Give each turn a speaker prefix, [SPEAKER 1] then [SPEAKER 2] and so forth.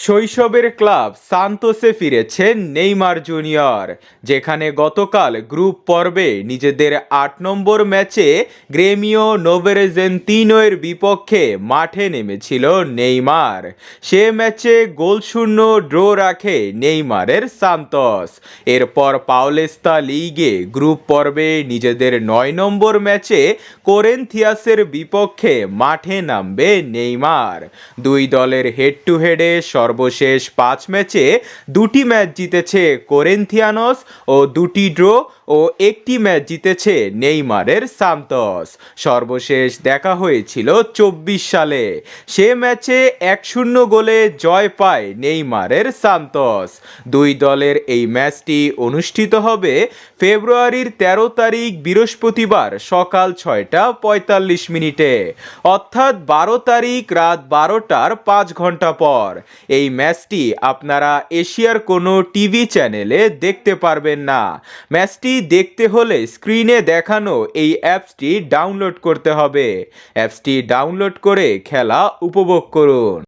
[SPEAKER 1] শৈশবের ক্লাব সান্তোসে ফিরেছেন Neymar junior, যেখানে গতকাল গ্রুপ পর্বে নিজেদের ৮ নম্বর ম্যাচে গ্রেমিও নোভেরেজেন্তিনোর বিপক্ষে মাঠে নেমেছিল নেইমার। সে ম্যাচে গোলশূন্য ড্র রাখে নেইমারের সান্তোস। এরপর পাওলেস্তা লিগে গ্রুপ পর্বে নিজেদের ৯ নম্বর ম্যাচে কোরিন্থিয়াসের বিপক্ষে মাঠে নামবে নেইমার। দুই দলের হেড টু হেডে সর্বশেষ ৫ ম্যাচে ২টি ম্যাচ জিতেছে কোরিন্থিয়ানস ও ২টি ড্র ও ১টি ম্যাচ জিতেছে নেইমারের সান্তোস। সর্বশেষ দেখা হয়েছিল ২৪ সালে। সে ম্যাচে ১-০ গোলে জয় পায় নেইমারের সান্তোস। দুই দলের এই ম্যাচটি অনুষ্ঠিত হবে ফেব্রুয়ারির ১৩ তারিখ বৃহস্পতিবার সকাল ৬টা ৪৫ মিনিটে, অর্থাৎ ১২ তারিখ রাত ১২টার ৫ ঘন্টা পর। এই ম্যাচটি আপনারা এশিয়ার কোনো টিভি চ্যানেলে দেখতে পারবেন না। ম্যাচটি দেখতে হলে স্ক্রিনে দেখানো এই অ্যাপসটি ডাউনলোড করতে হবে। অ্যাপসটি ডাউনলোড করে খেলা উপভোগ করুন।